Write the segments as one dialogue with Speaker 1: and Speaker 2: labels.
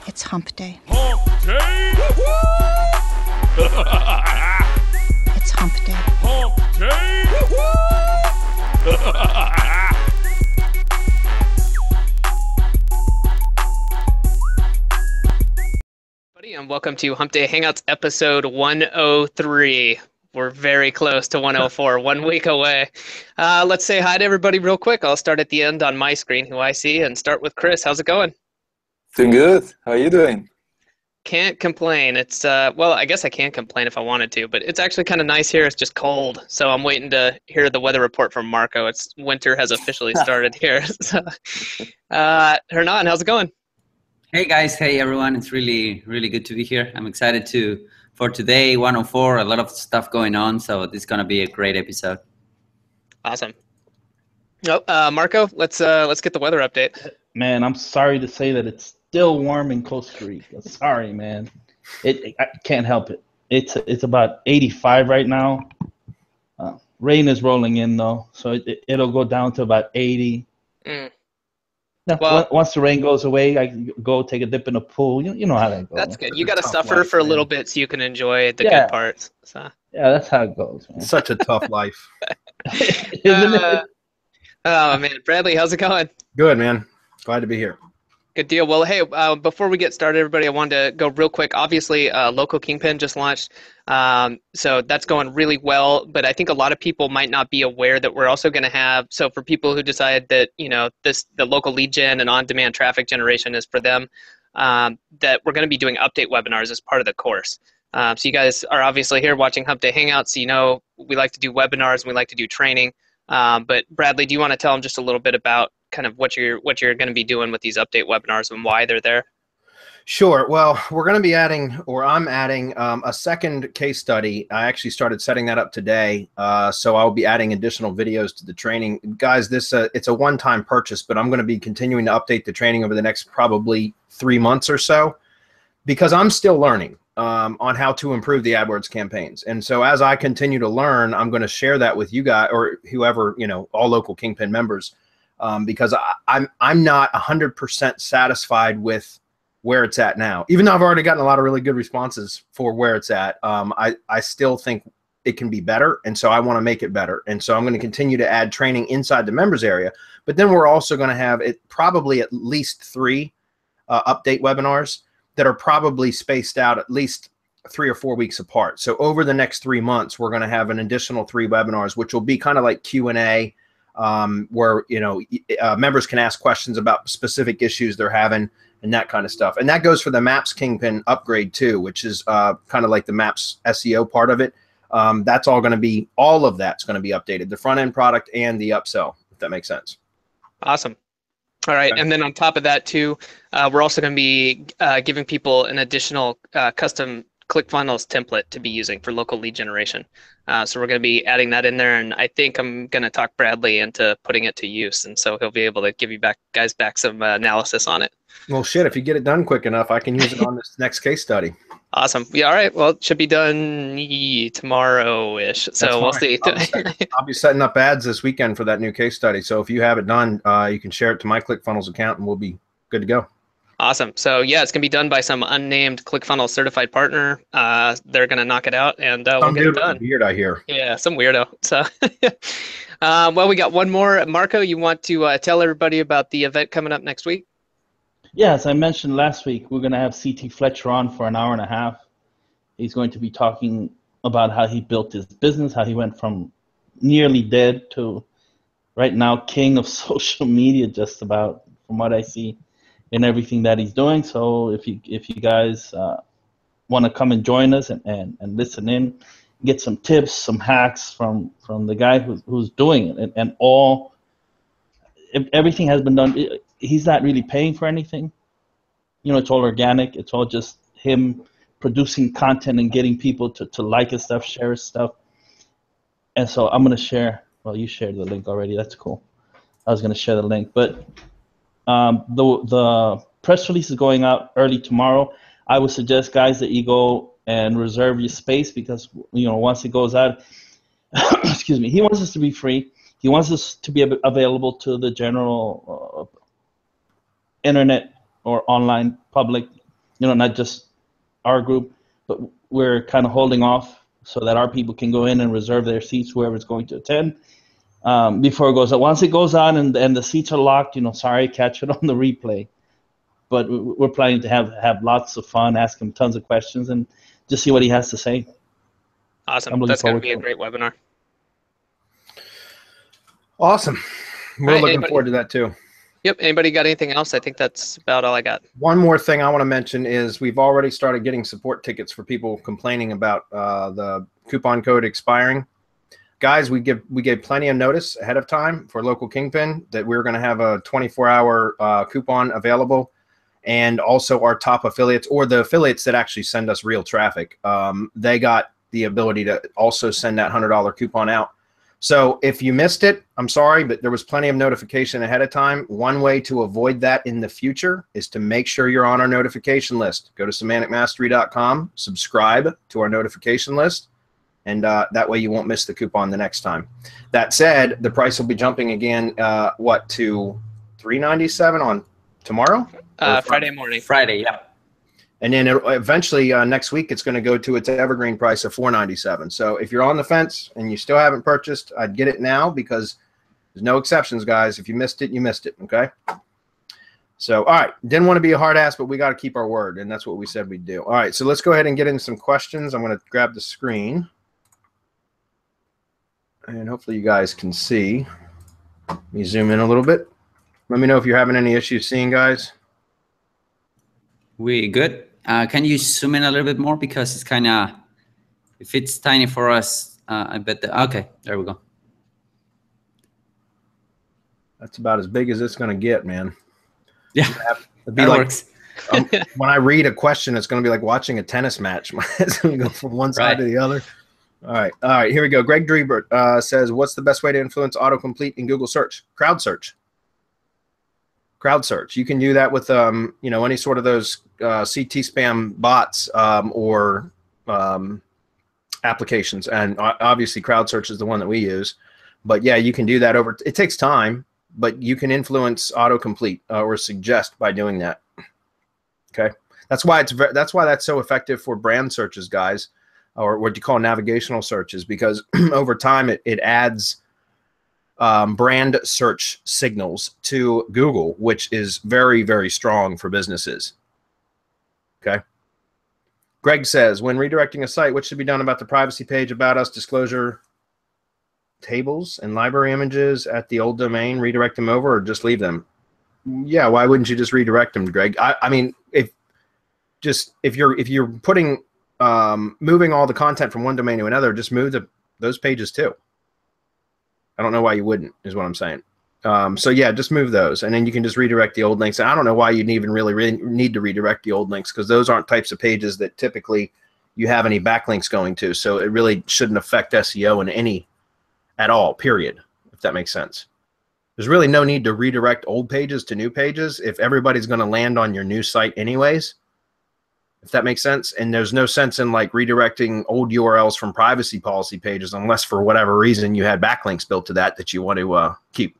Speaker 1: It's hump day.
Speaker 2: Hump day!
Speaker 1: It's hump day.
Speaker 2: Hump day!
Speaker 3: And welcome to Hump Day Hangouts episode 103. We're very close to 104, 1 week away. Let's say hi to everybody real quick. I'll start at the end on my screen, who I see, and start with Chris. How's it going?
Speaker 4: Doing good. How are you doing?
Speaker 3: Can't complain. It's, well, I guess I can complain if I wanted to, but it's actually kind of nice here. It's just cold. So I'm waiting to hear the weather report from Marco. It's winter has officially started here. So, Hernan, how's it going?
Speaker 5: Hey guys, hey everyone. It's really good to be here. I'm excited for today, 104, a lot of stuff going on, so this is going to be a great episode.
Speaker 3: Awesome. Oh, Marco, let's get the weather update.
Speaker 6: Man, I'm sorry to say that it's still warm in Costa Rica. Sorry, man. I can't help it. It's about 85 right now. Rain is rolling in though, so it'll go down to about 80. Well, once the rain goes away, I can go take a dip in the pool. You know how that goes.
Speaker 3: That's good. You got to suffer for a little bit so you can enjoy the good parts. So.
Speaker 6: Yeah, that's how it goes, man.
Speaker 7: Such a tough life.
Speaker 6: Isn't it?
Speaker 3: Oh, man. Bradley, how's it going?
Speaker 7: Good, man. Glad to be here.
Speaker 3: Good deal. Well, hey, before we get started, everybody, I wanted to go real quick. Obviously, local Kingpin just launched, so that's going really well. But I think a lot of people might not be aware that we're also going to have. So for people who decide that the local lead gen and on-demand traffic generation is for them, that we're going to be doing update webinars as part of the course. So you guys are obviously here watching Hump Day Hangouts. So you know we like to do webinars and we like to do training. But Bradley, do you want to tell them just a little bit about kind of what you're going to be doing with these update webinars and why they're there?
Speaker 7: Sure. Well, we're going to be adding, or I'm adding, a second case study. I actually started setting that up today, so I'll be adding additional videos to the training. Guys, it's a one-time purchase, but I'm going to be continuing to update the training over the next probably 3 months or so, because I'm still learning on how to improve the AdWords campaigns. And so as I continue to learn, I'm going to share that with you guys, or whoever, all local Kingpin members. Because I'm not 100% satisfied with where it's at now. Even though I've already gotten a lot of really good responses for where it's at, I still think it can be better, and so I want to make it better. And so I'm going to continue to add training inside the members area, but then we're also going to have probably at least 3 update webinars that are probably spaced out at least 3 or 4 weeks apart. So over the next 3 months, we're going to have an additional 3 webinars, which will be kind of like Q&A, where members can ask questions about specific issues they're having and that kind of stuff. And that goes for the Maps Kingpin upgrade too, which is kind of like the Maps SEO part of it. That's all going to be, all of that's going to be updated, the front end product and the upsell, if that makes sense.
Speaker 3: Awesome. All right.
Speaker 7: Okay.
Speaker 3: And then on top of that too, we're also going to be giving people an additional custom ClickFunnels template to be using for local lead generation. So we're going to be adding that in there, and I think I'm going to talk Bradley into putting it to use, and so he'll be able to give you guys back some analysis on it.
Speaker 7: Well, shit, if you get it done quick enough, I can use it on this next case study.
Speaker 3: Awesome. Yeah. All right. Well, it should be done tomorrow-ish. So we'll see.
Speaker 7: I'll be setting up ads this weekend for that new case study. So if you have it done, you can share it to my ClickFunnels account, and we'll be good to go. Awesome.
Speaker 3: So yeah, it's gonna be done by some unnamed ClickFunnels certified partner. They're gonna knock it out, and we'll get it done.
Speaker 7: Weird, I hear.
Speaker 3: Yeah, some weirdo. So, well, we got one more. Marco, you want to tell everybody about the event coming up next week?
Speaker 6: Yeah, as I mentioned last week, we're gonna have CT Fletcher on for an hour and a half. He's going to be talking about how he built his business, how he went from nearly dead to right now king of social media, just about, from what I see in everything that he's doing. So if you guys want to come and join us and listen in, get some tips, some hacks from the guy who's doing it, and everything has been done. He's not really paying for anything. It's all organic. It's all just him producing content and getting people to like his stuff, share his stuff. And so I'm going to share. Well, you shared the link already. That's cool. I was going to share the link, but the press release is going out early tomorrow. I would suggest, guys, that you go and reserve your space, because once it goes out, excuse me, he wants us to be free. He wants us to be available to the general internet or online public not just our group, but we're kind of holding off so that our people can go in and reserve their seats, whoever's going to attend, before it goes out. Once it goes on and the seats are locked, sorry, catch it on the replay. But we're planning to have lots of fun, ask him tons of questions, and just see what he has to say.
Speaker 3: Awesome. That's going to be a great webinar.
Speaker 7: Awesome. We're looking forward to that too.
Speaker 3: Yep. Anybody got anything else? I think that's about all I got. One
Speaker 7: more thing I want to mention is we've already started getting support tickets for people complaining about the coupon code expiring. Guys, we gave plenty of notice ahead of time for local Kingpin that we were going to have a 24-hour coupon available, and also our top affiliates, or the affiliates that actually send us real traffic, they got the ability to also send that $100 coupon out. So if you missed it, I'm sorry, but there was plenty of notification ahead of time. One way to avoid that in the future is to make sure you're on our notification list. Go to semanticmastery.com, subscribe to our notification list, and that way you won't miss the coupon the next time. That said, the price will be jumping again, to $397 on tomorrow?
Speaker 3: Friday morning.
Speaker 5: Friday, yeah.
Speaker 7: And then eventually next week, it's going to go to its evergreen price of $497. So if you're on the fence and you still haven't purchased, I'd get it now, because there's no exceptions, guys. If you missed it, you missed it, okay? So, all right. Didn't want to be a hard ass, but we got to keep our word, and that's what we said we'd do. All right, so let's go ahead and get into some questions. I'm going to grab the screen, and hopefully you guys can see. Let me zoom in a little bit. Let me know if you're having any issues seeing, guys.
Speaker 5: We good? Can you zoom in a little bit more, because it's kind of, if it's tiny for us, I bet okay, there we go.
Speaker 7: That's about as big as it's going to get, man.
Speaker 5: Yeah,
Speaker 7: that works. When I read a question, it's going to be like watching a tennis match. It's going to go from one side to the other. All right, here we go. Greg Drebert says, what's the best way to influence autocomplete in Google search? Crowd search. Crowd search. You can do that with any sort of those CT spam bots or applications, and obviously crowd search is the one that we use. But yeah, you can do that over. It takes time, but you can influence autocomplete or suggest by doing that. Okay, that's why that's so effective for brand searches, guys, or what you call navigational searches, because over time it adds brand search signals to Google, which is very, very strong for businesses. Okay. Greg says, when redirecting a site, what should be done about the privacy page, about us, disclosure tables, and library images at the old domain? Redirect them over, or just leave them? Yeah, why wouldn't you just redirect them, Greg? I mean, if you're putting moving all the content from one domain to another, just move those pages too. I don't know why you wouldn't, is what I'm saying. So yeah, just move those, and then you can just redirect the old links. And I don't know why you'd even really need to redirect the old links, because those aren't types of pages that typically you have any backlinks going to. So it really shouldn't affect SEO in any at all, period, if that makes sense. There's really no need to redirect old pages to new pages if everybody's going to land on your new site anyways, if that makes sense. And there's no sense in like redirecting old URLs from privacy policy pages, unless for whatever reason you had backlinks built to that you want to keep.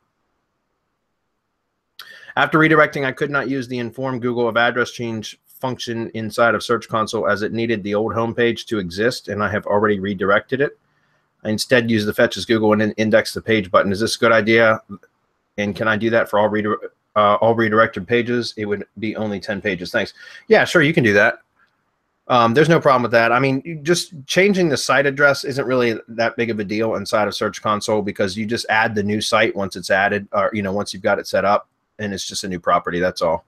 Speaker 7: After redirecting, I could not use the inform Google of address change function inside of Search Console, as it needed the old homepage to exist, and I have already redirected it. I instead use the fetch as Google and index the page button. Is this a good idea? And can I do that for all redirected pages? It would be only 10 pages. Thanks. Yeah, sure, you can do that. There's no problem with that. I mean, just changing the site address isn't really that big of a deal inside of Search Console, because you just add the new site once it's added, or once you've got it set up, and it's just a new property. That's all.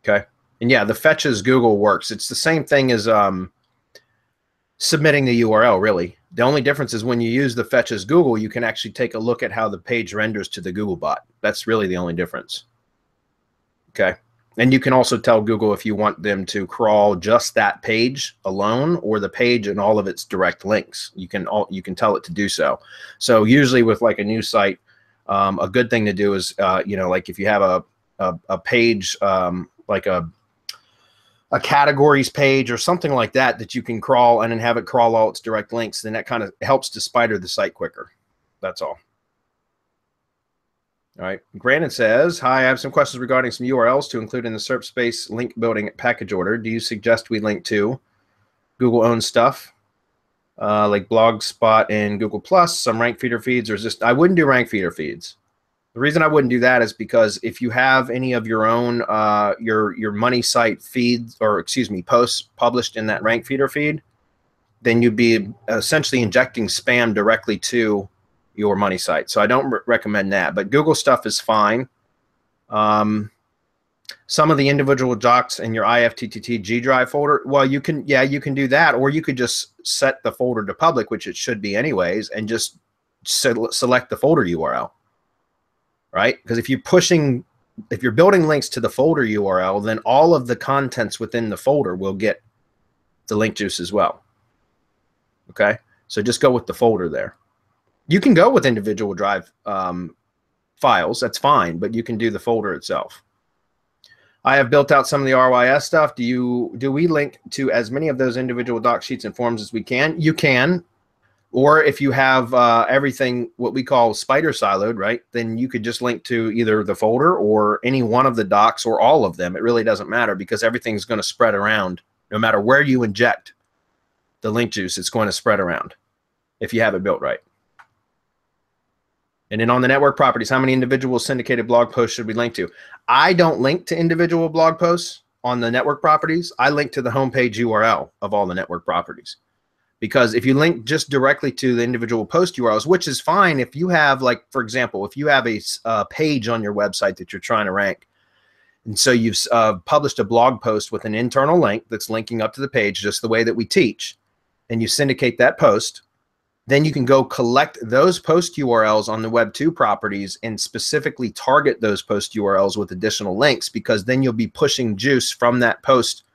Speaker 7: Okay. And yeah, the fetch as Google works. It's the same thing as submitting the URL, really. The only difference is when you use the fetch as Google, you can actually take a look at how the page renders to the Google bot. That's really the only difference. Okay. And you can also tell Google if you want them to crawl just that page alone, or the page and all of its direct links. You can tell it to do so. So usually with like a new site, a good thing to do is like if you have a page like a categories page or something like that you can crawl and then have it crawl all its direct links, then that kind of helps to spider the site quicker. That's all. All right. Brandon says, hi, I have some questions regarding some URLs to include in the SerpSpace link building package order. Do you suggest we link to Google-owned stuff like Blogspot and Google+, some rankfeedr feeds, or is this? I wouldn't do rankfeedr feeds. The reason I wouldn't do that is because if you have any of your own, your money site feeds, or excuse me, posts published in that rankfeedr feed, then you'd be essentially injecting spam directly to your money site. So I don't recommend that, but Google stuff is fine. Some of the individual docs in your IFTTT GDrive folder, well, you can do that, or you could just set the folder to public, which it should be anyways, and just select the folder URL, right? Because if you're building links to the folder URL, then all of the contents within the folder will get the link juice as well. Okay, so just go with the folder there. You can go with individual drive files, that's fine, but you can do the folder itself. I have built out some of the RYS stuff. Do we link to as many of those individual doc sheets and forms as we can? You can, or if you have everything what we call spider siloed, right, then you could just link to either the folder or any one of the docs or all of them. It really doesn't matter because everything's going to spread around. No matter where you inject the link juice, it's going to spread around if you have it built right. And then on the network properties, how many individual syndicated blog posts should we link to? I don't link to individual blog posts on the network properties. I link to the homepage URL of all the network properties. Because if you link just directly to the individual post URLs, which is fine if you have, like, for example, if you have a page on your website that you're trying to rank, and so you've published a blog post with an internal link that's linking up to the page just the way that we teach, and you syndicate that post, then you can go collect those post URLs on the Web 2 properties and specifically target those post URLs with additional links, because then you'll be pushing juice from that post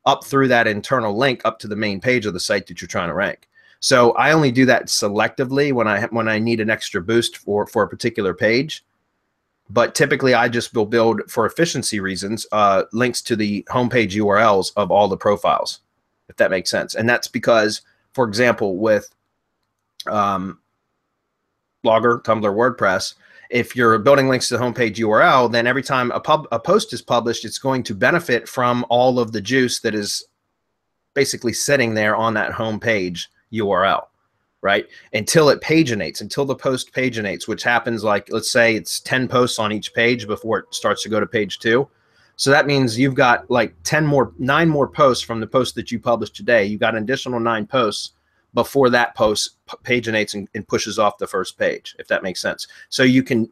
Speaker 7: up through that internal link up to the main page of the site that you're trying to rank. So I only do that selectively when I need an extra boost for a particular page. But typically I just will build, for efficiency reasons, links to the homepage URLs of all the profiles, if that makes sense. And that's because, for example, with Blogger, Tumblr, WordPress, if you're building links to the homepage URL, then every time a post is published, it's going to benefit from all of the juice that is basically sitting there on that homepage URL, right? Until it paginates, until the post paginates, which happens, like, let's say it's 10 posts on each page before it starts to go to page 2. So that means you've got like 9 more posts from the post that you published today. You've got an additional 9 posts before that post paginates and pushes off the first page, if that makes sense. So you can,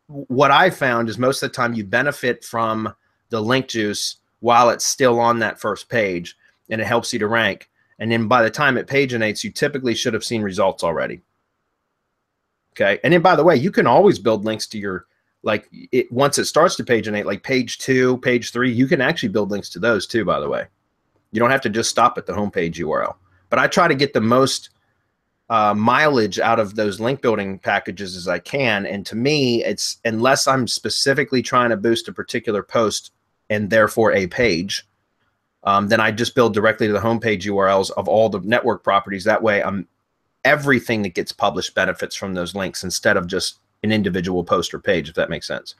Speaker 7: what I found is most of the time you benefit from the link juice while it's still on that first page, and it helps you to rank. And then by the time it paginates, you typically should have seen results already. Okay. And then, by the way, you can always build links to your, like, once it starts to paginate, like page 2, page 3, you can actually build links to those too, by the way. You don't have to just stop at the homepage URL. But I try to get the most mileage out of those link building packages as I can. And to me, it's, unless I'm specifically trying to boost a particular post and therefore a page, then I just build directly to the homepage URLs of all the network properties. That way, everything that gets published benefits from those links instead of just an individual post or page, if that makes sense.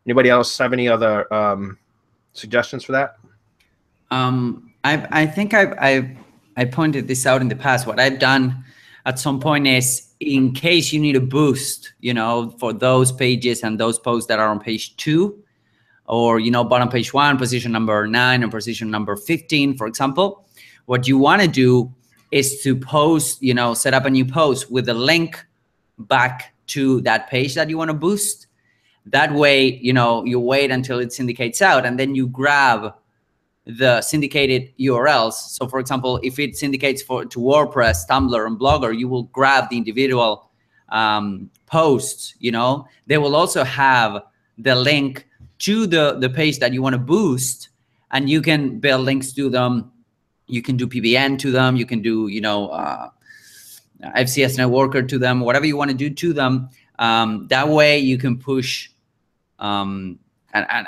Speaker 7: Anybody else have any other suggestions for that?
Speaker 5: I think I pointed this out in the past. What I've done at some point is, in case you need a boost, you know, for those pages and those posts that are on page 2, or, you know, bottom page 1, position number 9, and position number 15, for example, what you want to do is to post, you know, set up a new post with a link back to that page that you want to boost. That way, you know, you wait until it syndicates out, and then you grab the syndicated URLs. So, for example, if it syndicates to WordPress, Tumblr, and Blogger, you will grab the individual posts. You know, they will also have the link to the page that you want to boost, and you can build links to them. You can do PBN to them. You can do, you know, FCS networker to them, whatever you want to do to them. That way you can push an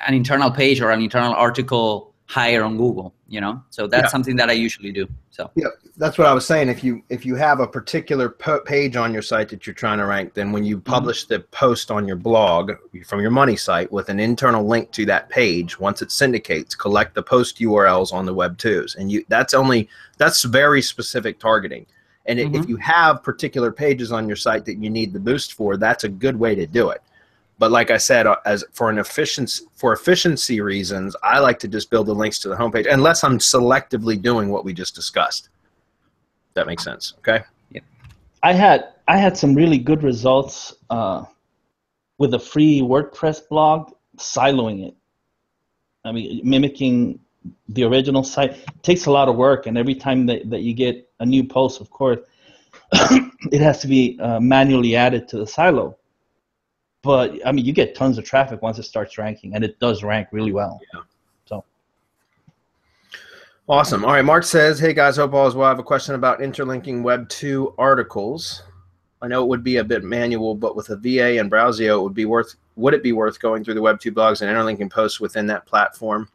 Speaker 5: internal page or an internal article higher on Google, you know? So that's something that I usually do. So
Speaker 7: yeah, that's what I was saying. If you have a particular page on your site that you're trying to rank, then when you publish the post on your blog from your money site with an internal link to that page, once it syndicates, collect the post URLs on the Web 2s. And that's very specific targeting. And if you have particular pages on your site that you need the boost for, that's a good way to do it. But like I said, for efficiency reasons, I like to just build the links to the homepage, unless I'm selectively doing what we just discussed. That makes sense. Okay.
Speaker 5: Yeah.
Speaker 6: I had some really good results with a free WordPress blog, siloing it. I mean, mimicking the original site. It takes a lot of work, and every time that you get a new post, of course, it has to be manually added to the silo. But I mean, you get tons of traffic once it starts ranking, and it does rank really well.
Speaker 7: Yeah.
Speaker 6: So
Speaker 7: awesome. All right, Mark says, "Hey guys, hope all is well. I have a question about interlinking Web 2 articles. I know it would be a bit manual, but with a VA and Browseo, would it be worth going through the Web 2 blogs and interlinking posts within that platform?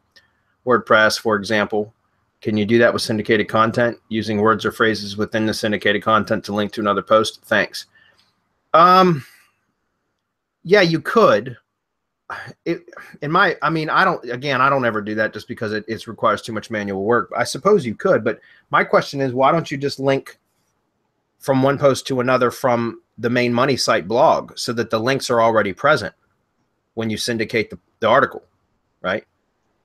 Speaker 7: WordPress, for example. Can you do that with syndicated content using words or phrases within the syndicated content to link to another post? Thanks." Yeah, you could. I don't ever do that just because it requires too much manual work. I suppose you could, but my question is, why don't you just link from one post to another from the main money site blog so that the links are already present when you syndicate the article, right?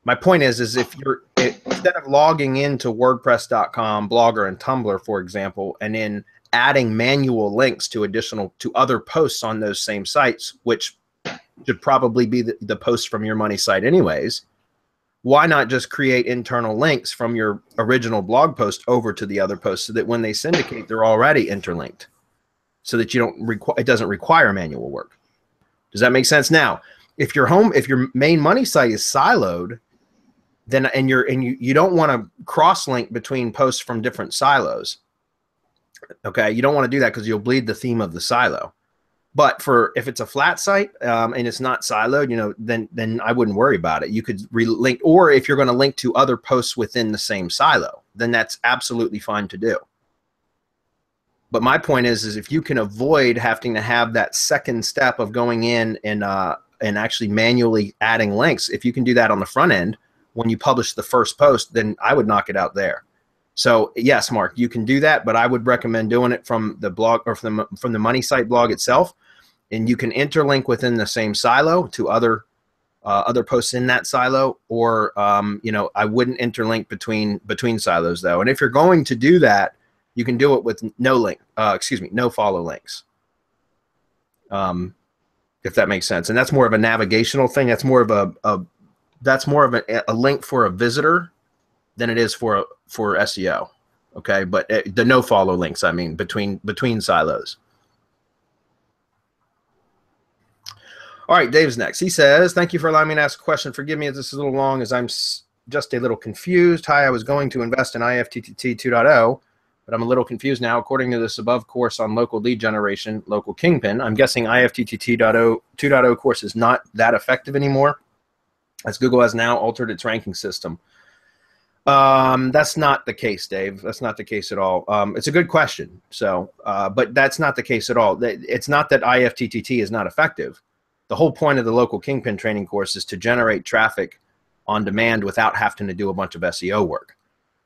Speaker 7: My point is if instead of logging into WordPress.com, Blogger, and Tumblr, for example, and then adding manual links to other posts on those same sites, which should probably be the post from your money site anyways, why not just create internal links from your original blog post over to the other posts so that when they syndicate, they're already interlinked, so that it doesn't require manual work. Does that make sense? Now, if your main money site is siloed, then you don't want to cross-link between posts from different silos. Okay, you don't want to do that because you'll bleed the theme of the silo. But if it's a flat site and it's not siloed, then I wouldn't worry about it. You could relink, or if you're going to link to other posts within the same silo, then that's absolutely fine to do. But my point is if you can avoid having to have that second step of going in and actually manually adding links, if you can do that on the front end when you publish the first post, then I would knock it out there. So yes, Mark, you can do that, but I would recommend doing it from the blog or from the money site blog itself, and you can interlink within the same silo to other posts in that silo, or I wouldn't interlink between silos though. And if you're going to do that, you can do it with no follow links. If that makes sense, and that's more of a navigational thing. That's more of a link for a visitor than it is for SEO. Okay, but the no follow links, I mean, between silos. All right, Dave's next. He says, "Thank you for allowing me to ask a question. Forgive me if this is a little long, as I'm just a little confused. Hi, I was going to invest in IFTTT 2.0, but I'm a little confused now. According to this above course on local lead generation, local kingpin, I'm guessing IFTTT 2.0 course is not that effective anymore, as Google has now altered its ranking system." That's not the case, Dave. That's not the case at all. It's a good question. So, but that's not the case at all. It's not that IFTTT is not effective. The whole point of the local kingpin training course is to generate traffic on demand without having to do a bunch of SEO work.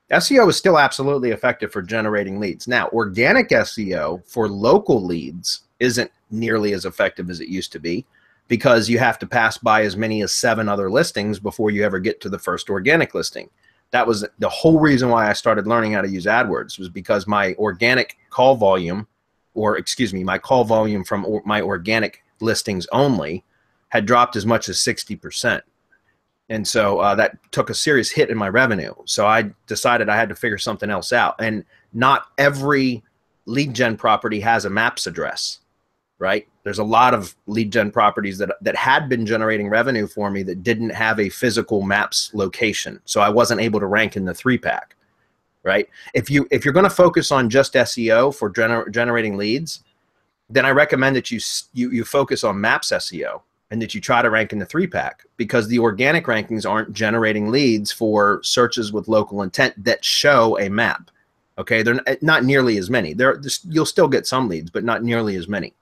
Speaker 7: SEO is still absolutely effective for generating leads. Now, organic SEO for local leads isn't nearly as effective as it used to be, because you have to pass by as many as 7 other listings before you ever get to the first organic listing. That was the whole reason why I started learning how to use AdWords, was because my organic call volume, my call volume from my organic listings only had dropped as much as 60%. And so that took a serious hit in my revenue. So I decided I had to figure something else out. And not every lead gen property has a maps address, right? There's a lot of lead gen properties that had been generating revenue for me that didn't have a physical maps location. So I wasn't able to rank in the 3-pack, right? If you're going to focus on just SEO for generating leads, then I recommend that you focus on maps SEO, and that you try to rank in the 3-pack, because the organic rankings aren't generating leads for searches with local intent that show a map. Okay, they're not nearly as many. You'll still get some leads, but not nearly as many.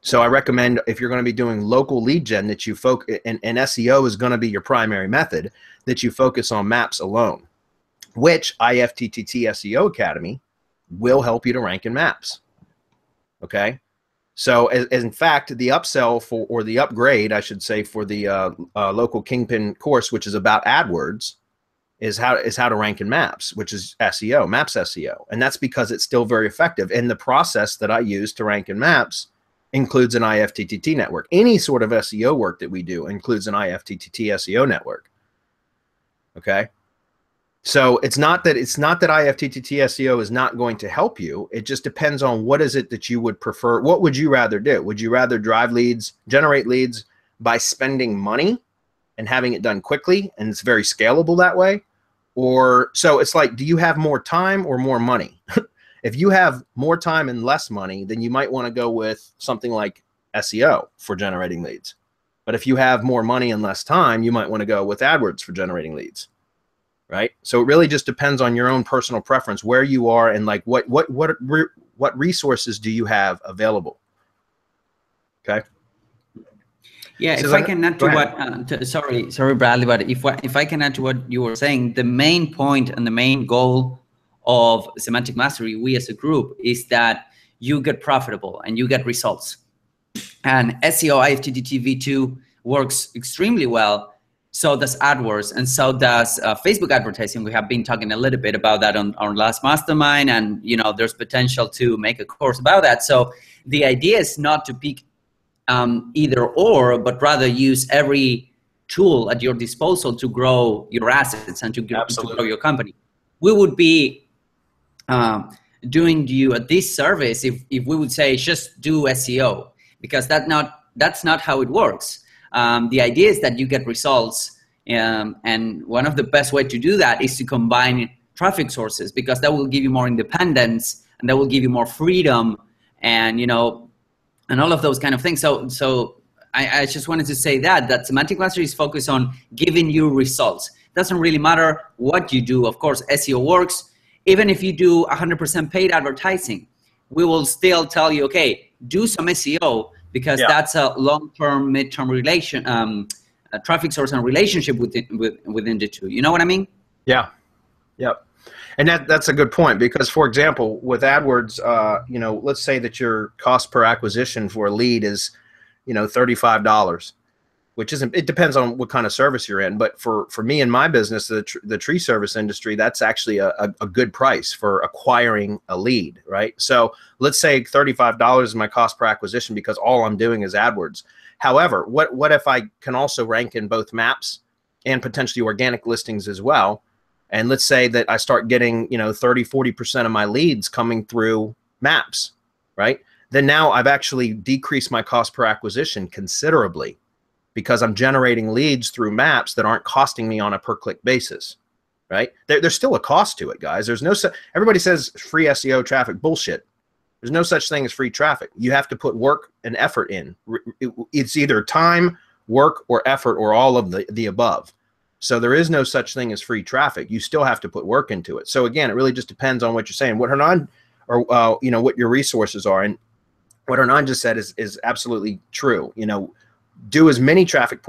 Speaker 7: So I recommend, if you're going to be doing local lead gen, that you focus, and SEO is going to be your primary method, that you focus on maps alone, which IFTTT SEO Academy will help you to rank in maps. Okay, so as in fact, the upsell for, or the upgrade, I should say, for the local Kingpin course, which is about AdWords, is how to rank in maps, which is SEO, maps SEO. And that's because it's still very effective. And the process that I use to rank in maps includes an IFTTT network. Any sort of SEO work that we do includes an IFTTT SEO network. Okay. So it's not that IFTTT SEO is not going to help you. It just depends on what is it that you would prefer. What would you rather do? Would you rather drive leads, generate leads by spending money and having it done quickly, and it's very scalable that way? Or, so it's like, do you have more time or more money? If you have more time and less money, then you might want to go with something like SEO for generating leads. But if you have more money and less time, you might want to go with AdWords for generating leads, right? So it really just depends on your own personal preference, where you are, and like what resources do you have available. Okay.
Speaker 5: Yeah,
Speaker 7: So
Speaker 5: if I can add to what, sorry, Bradley, but if I can add to what you were saying, the main point and the main goal of Semantic Mastery, we as a group, is that you get profitable and you get results. And SEO IFTTT V2 works extremely well. So does AdWords, and so does Facebook advertising. We have been talking a little bit about that on our last mastermind, and there's potential to make a course about that. So the idea is not to pick either or, but rather use every tool at your disposal to grow your assets and to grow your company. We would be doing you a disservice if we would say just do SEO, because that's not how it works. The idea is that you get results, and one of the best way to do that is to combine traffic sources, because that will give you more independence and that will give you more freedom, and and all of those kind of things. So I just wanted to say that Semantic Mastery is focused on giving you results. It doesn't really matter what you do. Of course, SEO works. Even if you do 100% paid advertising, we will still tell you, okay, do some SEO, because that's a long-term, mid-term relation, traffic source and relationship within the two. You know what I mean? Yeah.
Speaker 7: Yep. And that's a good point, because, for example, with AdWords, let's say that your cost per acquisition for a lead is, $35, which isn't, it depends on what kind of service you're in. But for me in my business, the tree service industry, that's actually a good price for acquiring a lead, right? So let's say $35 is my cost per acquisition, because all I'm doing is AdWords. However, what if I can also rank in both maps and potentially organic listings as well? And let's say that I start getting, 30, 40% of my leads coming through maps, right? Then now I've actually decreased my cost per acquisition considerably, because I'm generating leads through maps that aren't costing me on a per click basis, right? There's still a cost to it, guys. Everybody says free SEO traffic. Bullshit. There's no such thing as free traffic. You have to put work and effort in. It's either time, work, or effort, or all of the above. So there is no such thing as free traffic. You still have to put work into it. So again, it really just depends on what you're saying. What Hernan, or what your resources are, and what Hernan just said is absolutely true. Do as many traffic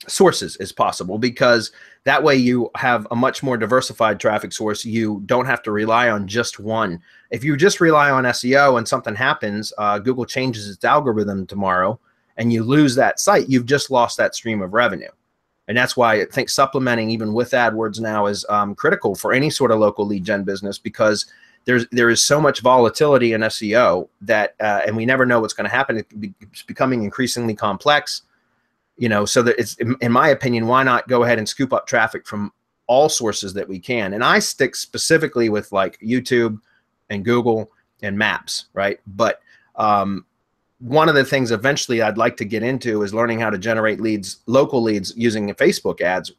Speaker 7: sources as possible, because that way you have a much more diversified traffic source. You don't have to rely on just one. If you just rely on SEO and something happens, Google changes its algorithm tomorrow, and you lose that site, you've just lost that stream of revenue. And that's why I think supplementing even with AdWords now is critical for any sort of local lead gen business, because there is so much volatility in SEO that, and we never know what's going to happen. It's becoming increasingly complex, so that it's, in my opinion, why not go ahead and scoop up traffic from all sources that we can? And I stick specifically with like YouTube and Google and Maps, right? But one of the things eventually I'd like to get into is learning how to generate leads, local leads, using Facebook ads.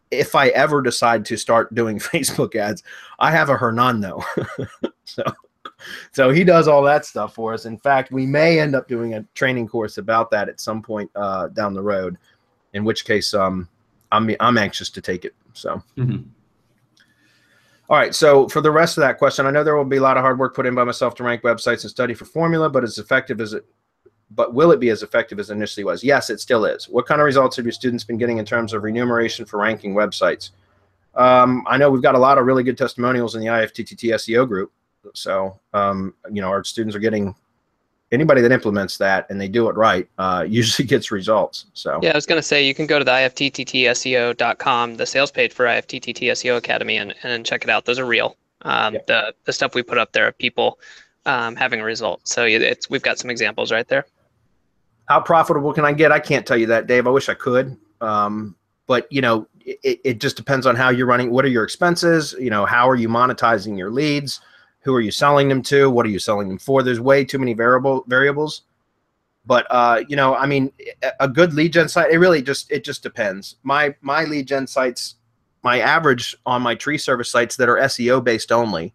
Speaker 7: If I ever decide to start doing Facebook ads, I have a Hernan though. So So he does all that stuff for us. In fact, we may end up doing a training course about that at some point down the road, in which case I'm anxious to take it. So. All right, so for the rest of that question, I know there will be a lot of hard work put in by myself to rank websites and study for formula, but will it be as effective as it initially was? Yes, it still is. What kind of results have your students been getting in terms of remuneration for ranking websites? I know we've got a lot of really good testimonials in the IFTTT SEO group. So, you know, our students are getting, anybody that implements that and they do it right usually gets results. So
Speaker 3: yeah, I was going to say, you can go to the IFTTTSEO.com, the sales page for IFTTT SEO Academy, and check it out. Those are real. The stuff we put up there of people having results. So we've got some examples right there.
Speaker 7: How profitable can I get? I can't tell you that, Dave. I wish I could. But, you know, it just depends on how you're running. What are your expenses? You know, how are you monetizing your leads? Who are you selling them to? What are you selling them for? There's way too many variables. But, you know, I mean, a good lead gen site, it just depends. My lead gen sites, my average on my tree service sites that are SEO based only,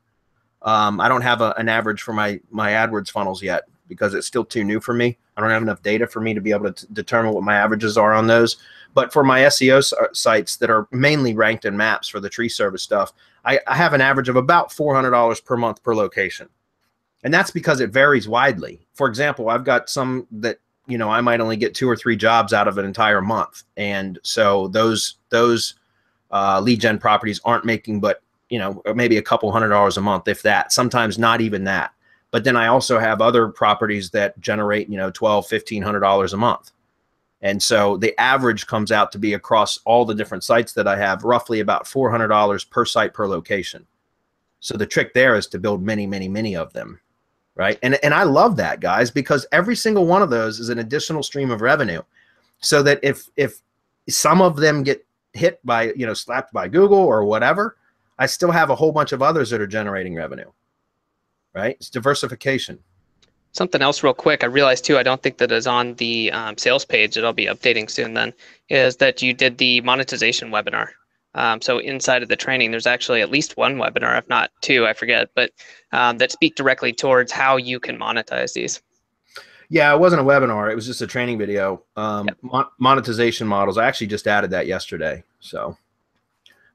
Speaker 7: I don't have an average for my AdWords funnels yet because it's still too new for me. I don't have enough data for me to be able to determine what my averages are on those. But for my SEO sites that are mainly ranked in maps for the tree service stuff, I have an average of about $400 per month per location. And that's because it varies widely. For example, I've got some that, you know, I might only get 2 or 3 jobs out of an entire month. And so those lead gen properties aren't making but, you know, maybe a couple $100 a month, if that, sometimes not even that. But then I also have other properties that generate, you know, $1,200, $1,500 a month. And so the average comes out to be across all the different sites that I have roughly about $400 per site per location. So the trick there is to build many, many, many of them, right? And I love that, guys, because every single one of those is an additional stream of revenue. So that if some of them get hit by, you know, slapped by Google or whatever, I still have a whole bunch of others that are generating revenue, right? It's diversification.
Speaker 3: Something else real quick, I realized too, I don't think that is on the sales page that I'll be updating soon then, is that you did the monetization webinar. So inside of the training, there's actually at least one webinar, if not 2, I forget, but that speak directly towards how you can monetize these.
Speaker 7: Yeah, it wasn't a webinar. It was just a training video. Monetization models. I actually just added that yesterday. So,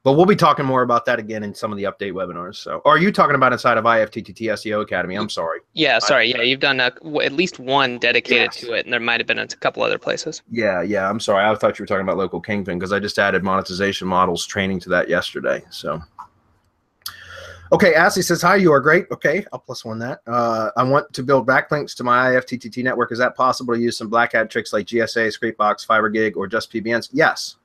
Speaker 7: but we'll be talking more about that again in some of the update webinars. So, or are you talking about inside of IFTTT SEO Academy? I'm sorry.
Speaker 3: Yeah, sorry. Yeah, you've done at least one dedicated to it, and there might have been a couple other places.
Speaker 7: Yeah. I'm sorry. I thought you were talking about local kingpin because I just added monetization models training to that yesterday. So, okay, Ashley says, hi, you are great. Okay, I'll +1 that. I want to build backlinks to my IFTTT network. Is that possible to use some black hat tricks like GSA, scrapebox, fiverr gig, or just PBNs? Yes.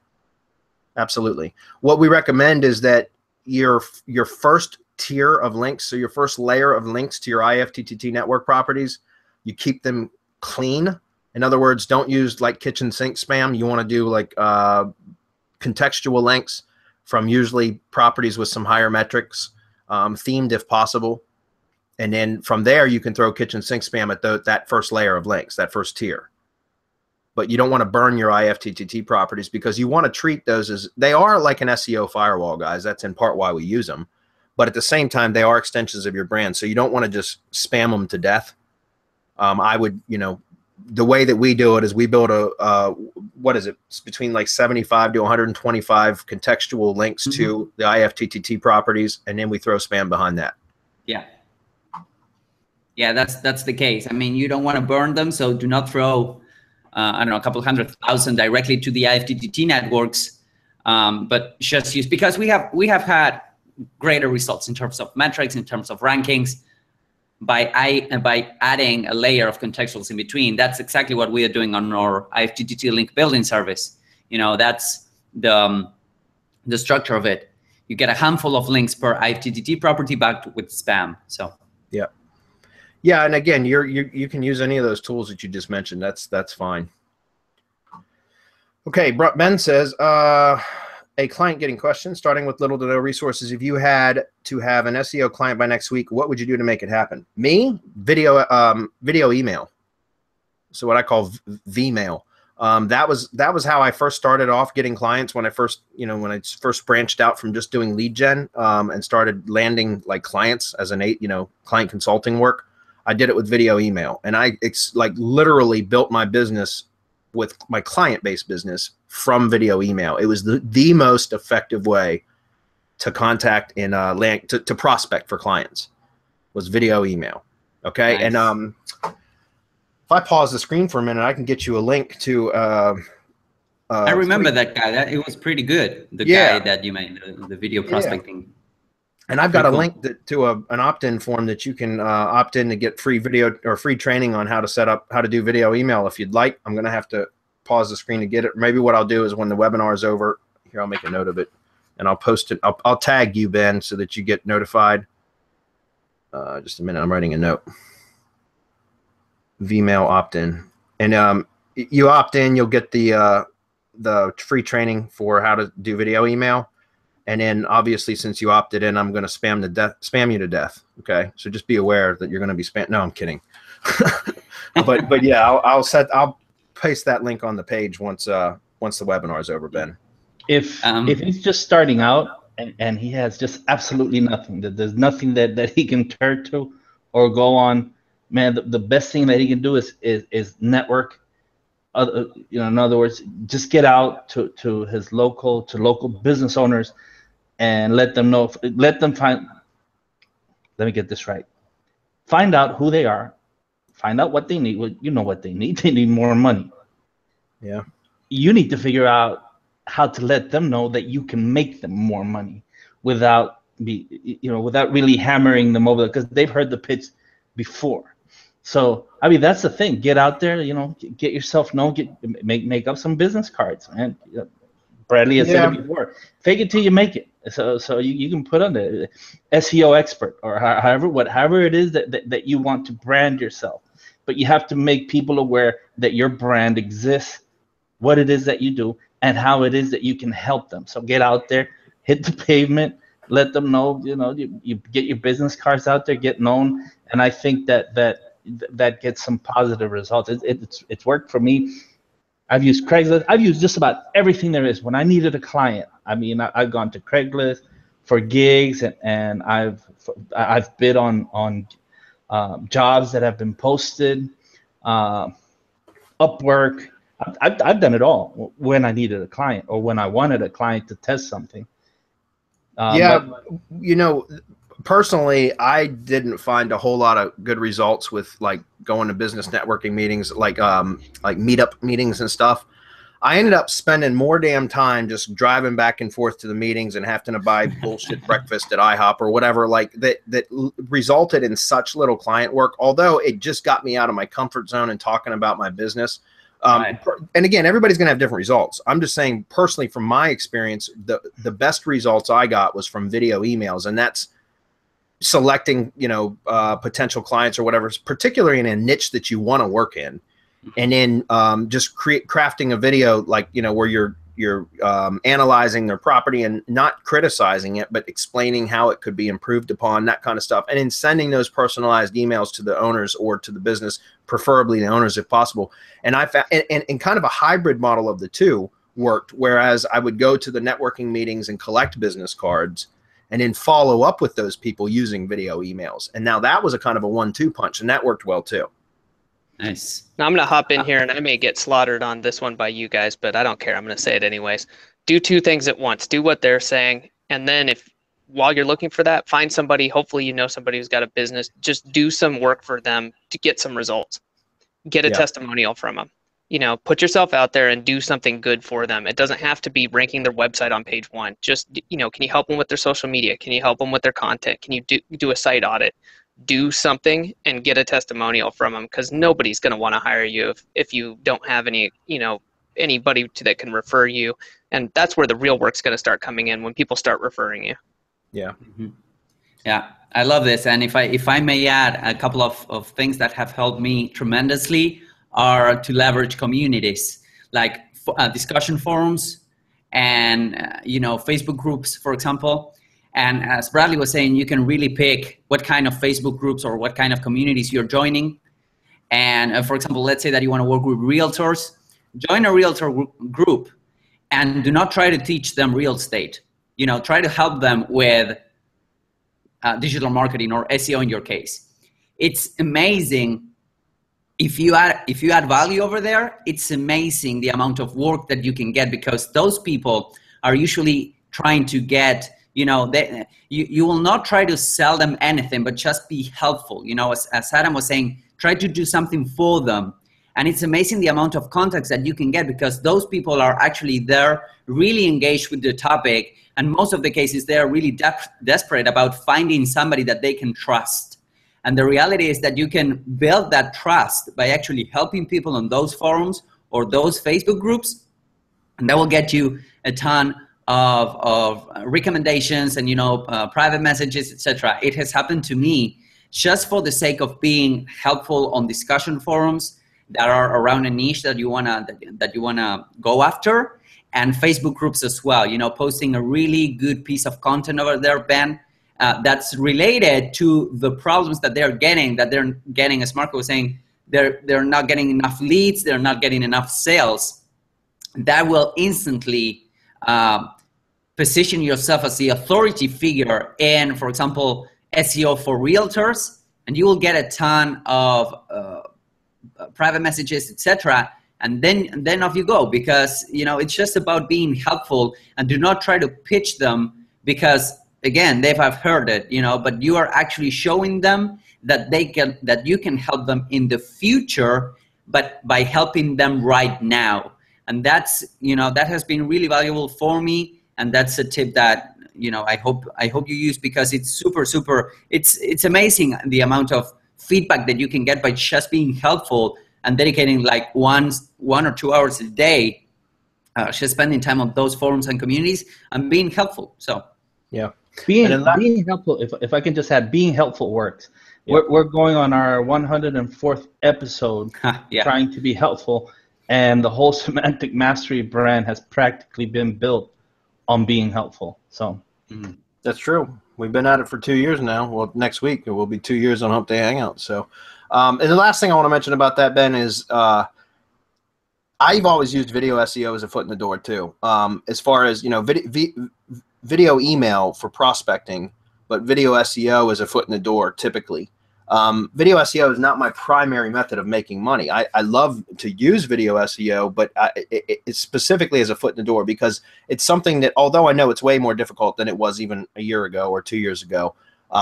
Speaker 7: Absolutely. What we recommend is that your first tier of links, so your first layer of links to your IFTTT network properties, you keep them clean. In other words, don't use like kitchen sink spam. You want to do like contextual links from usually properties with some higher metrics, themed if possible. And then from there, you can throw kitchen sink spam at that first layer of links, that first tier. But you don't want to burn your IFTTT properties because you want to treat those as, they are like an SEO firewall, guys. That's in part why we use them. But at the same time, they are extensions of your brand. So you don't want to just spam them to death. I would, you know, the way that we do it is we build what is it? It's between like 75 to 125 contextual links to the IFTTT properties. And then we throw spam behind that.
Speaker 5: Yeah. Yeah, that's the case. I mean, you don't want to burn them. So do not throw, I don't know, a couple 100,000 directly to the IFTTT networks, but just use, because we have had greater results in terms of metrics, in terms of rankings, by adding a layer of contextuals in between. That's exactly what we are doing on our IFTTT link building service. You know, that's the structure of it. You get a handful of links per IFTTT property backed with spam. So
Speaker 7: yeah. Yeah, and again, you can use any of those tools that you just mentioned. That's fine. Okay, Ben says, a client getting questions, starting with little to no resources. If you had to have an SEO client by next week, what would you do to make it happen? Me, video email. So what I call V-mail. That was how I first started off getting clients when I first branched out from just doing lead gen and started landing like clients as client consulting work. I did it with video email, and I literally built my business with my client-based business from video email. It was the most effective way to contact and to prospect for clients was video email. Okay. Nice. And if I pause the screen for a minute, I can get you a link to
Speaker 5: I remember that guy. It was pretty good. The guy that you made, the video prospecting.
Speaker 7: Yeah. And I've got a link to an opt-in form that you can opt in to get free video or free training on how to do video email if you'd like. I'm going to have to pause the screen to get it. Maybe what I'll do is when the webinar is over, here, I'll make a note of it and I'll post it. I'll tag you, Ben, so that you get notified. Just a minute. I'm writing a note. Vmail opt-in. And you opt in, you'll get the free training for how to do video email. And then obviously, since you opted in, I'm going to spam you to death. Okay. So just be aware that you're going to be spam. No, I'm kidding. but yeah, I'll paste that link on the page once the webinar is over, Ben.
Speaker 6: If he's just starting out and he has just absolutely nothing, that there's nothing that he can turn to or go on, man, the best thing that he can do is network. In other words, just get out to his local business owners and let them know. Let me get this right. Find out who they are. Find out what they need. Well, you know what they need. They need more money.
Speaker 7: Yeah.
Speaker 6: You need to figure out how to let them know that you can make them more money without really hammering them over, because they've heard the pitch before. So, I mean, that's the thing. Get out there, get yourself known, make up some business cards, man. Bradley has said it before. Fake it till you make it. So you can put on the SEO expert or however it is that you want to brand yourself. But you have to make people aware that your brand exists, what it is that you do, and how it is that you can help them. So get out there, hit the pavement, let them know, you get your business cards out there, get known. And I think that gets some positive results. It's worked for me. I've used Craigslist. I've used just about everything there is. When I needed a client, I mean, I've gone to Craigslist for gigs, and I've bid on jobs that have been posted, Upwork. I've done it all when I needed a client or when I wanted a client to test something.
Speaker 7: Personally, I didn't find a whole lot of good results with going to business networking meetings, like meetup meetings and stuff. I ended up spending more damn time just driving back and forth to the meetings and having to buy bullshit breakfast at IHOP or whatever, that resulted in such little client work, although it just got me out of my comfort zone and talking about my business. And again, everybody's going to have different results. I'm just saying, personally, from my experience, the best results I got was from video emails, and that's selecting, potential clients or whatever, particularly in a niche that you want to work in, and then just crafting a video where you're analyzing their property and not criticizing it, but explaining how it could be improved upon, that kind of stuff, and then sending those personalized emails to the owners or to the business, preferably the owners if possible. And I found, and kind of a hybrid model of the two worked, whereas I would go to the networking meetings and collect business cards and then follow up with those people using video emails. And now that was a kind of a 1-2 punch, and that worked well too.
Speaker 5: Nice.
Speaker 3: Now I'm going to hop in here, and I may get slaughtered on this one by you guys, but I don't care. I'm going to say it anyways. Do two things at once. Do what they're saying, and then while you're looking for that, find somebody, hopefully somebody who's got a business, just do some work for them to get some results. Get a testimonial from them. Put yourself out there and do something good for them. It doesn't have to be ranking their website on page 1. Just, can you help them with their social media? Can you help them with their content? Can you do a site audit? Do something and get a testimonial from them, because nobody's going to want to hire you if you don't have anybody that can refer you. And that's where the real work's going to start coming in, when people start referring you.
Speaker 7: Yeah.
Speaker 5: Mm-hmm. Yeah, I love this. And if I may add, a couple of things that have helped me tremendously are to leverage communities like discussion forums and Facebook groups, for example. And as Bradley was saying, you can really pick what kind of Facebook groups or what kind of communities you're joining. And for example, let's say that you want to work with realtors. join a realtor group and do not try to teach them real estate. You know, try to help them with digital marketing or SEO in your case. It's amazing. If you add value over there, it's amazing the amount of work that you can get, because those people are usually trying to get, you know, you will not try to sell them anything, but just be helpful. You know, as Adam was saying, try to do something for them. And it's amazing the amount of contacts that you can get, because those people are actually there, really engaged with the topic. And most of the cases, they're really desperate about finding somebody that they can trust. And the reality is that you can build that trust by actually helping people on those forums or those Facebook groups. And that will get you a ton of recommendations and, you know, private messages, etc. It has happened to me just for the sake of being helpful on discussion forums that are around a niche that you wanna go after, and Facebook groups as well. You know, posting a really good piece of content over there, Ben, that's related to the problems that they're getting. As Marco was saying, they're not getting enough leads, they're not getting enough sales. That will instantly position yourself as the authority figure in, for example, SEO for realtors, and you will get a ton of private messages, etc. And then off you go, because, you know, it's just about being helpful, and do not try to pitch them, because again, they have heard it, you know, but you are actually showing them that you can help them in the future, but by helping them right now. And that's, you know, that has been really valuable for me. And that's a tip that, you know, I hope you use, because it's super, it's amazing the amount of feedback that you can get by just being helpful and dedicating like 1 or 2 hours a day, just spending time on those forums and communities and being helpful. So
Speaker 6: yeah, being helpful. If I can just add, being helpful works. Yeah. We're going on our 104th episode,
Speaker 5: yeah,
Speaker 6: trying to be helpful, and the whole Semantic Mastery brand has practically been built on being helpful. So
Speaker 7: that's true. We've been at it for 2 years now. Well, next week it will be 2 years on Hump Day Hangouts. So, and the last thing I want to mention about that, Ben, is I've always used video SEO as a foot in the door too. As far as, you know, video email for prospecting, but video SEO is a foot in the door typically. Video SEO is not my primary method of making money. I love to use video SEO, but it's specifically as a foot in the door, because it's something that, although I know it's way more difficult than it was even a year ago or 2 years ago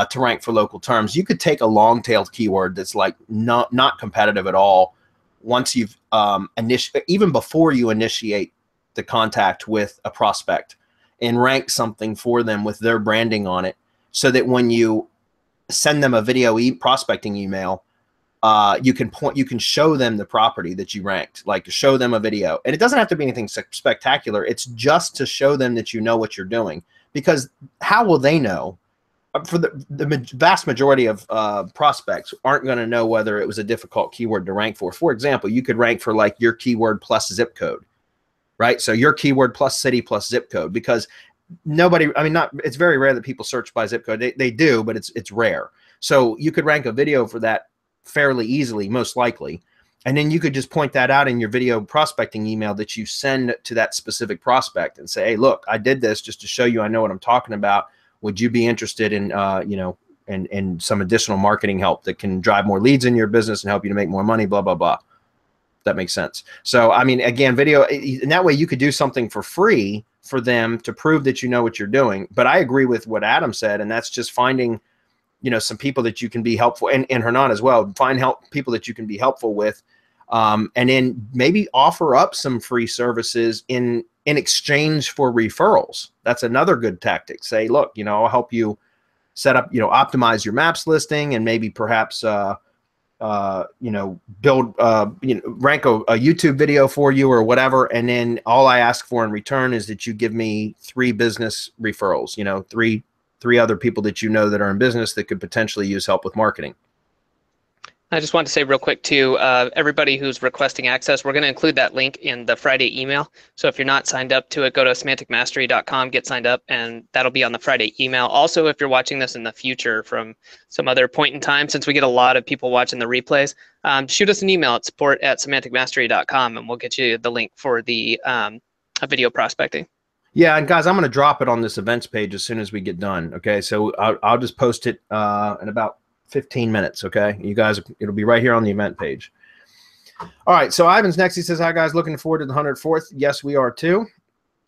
Speaker 7: to rank for local terms, you could take a long-tailed keyword that's like not competitive at all. Once you've even before you initiate the contact with a prospect, and rank something for them with their branding on it, so that when you send them a video prospecting email, you can show them the property that you ranked, like to show them a video. And it doesn't have to be anything spectacular. It's just to show them that you know what you're doing, because how will they know? For the vast majority of prospects aren't going to know whether it was a difficult keyword to rank for. For example, you could rank for like your keyword plus zip code, right? So your keyword plus city plus zip code, because it's very rare that people search by zip code. They do, but it's rare. So you could rank a video for that fairly easily, most likely. And then you could just point that out in your video prospecting email that you send to that specific prospect and say, hey, look, I did this just to show you I know what I'm talking about. Would you be interested in, you know, in some additional marketing help that can drive more leads in your business and help you to make more money, blah, blah, blah. That makes sense. So, I mean, again, video, and that way you could do something for free for them to prove that you know what you're doing. But I agree with what Adam said, and that's just finding, you know, some people that you can be helpful, and Hernan as well, find people that you can be helpful with, and then maybe offer up some free services in exchange for referrals. That's another good tactic. Say, look, you know, I'll help you set up, you know, optimize your maps listing, and maybe perhaps, you know, build, you know, rank a YouTube video for you or whatever. And then all I ask for in return is that you give me 3 business referrals, you know, three other people that you know that are in business that could potentially use help with marketing.
Speaker 3: I just want to say real quick too, everybody who's requesting access, we're going to include that link in the Friday email. So if you're not signed up to it, go to semanticmastery.com, get signed up, and that'll be on the Friday email. Also, if you're watching this in the future from some other point in time, since we get a lot of people watching the replays, shoot us an email at support@semanticmastery.com, and we'll get you the link for the video prospecting.
Speaker 7: Yeah, and guys, I'm going to drop it on this events page as soon as we get done. Okay, so I'll just post it in about 15 minutes. Okay, you guys, it'll be right here on the event page. All right, so Ivan's next. He says, hi guys, looking forward to the 104th. Yes, we are too.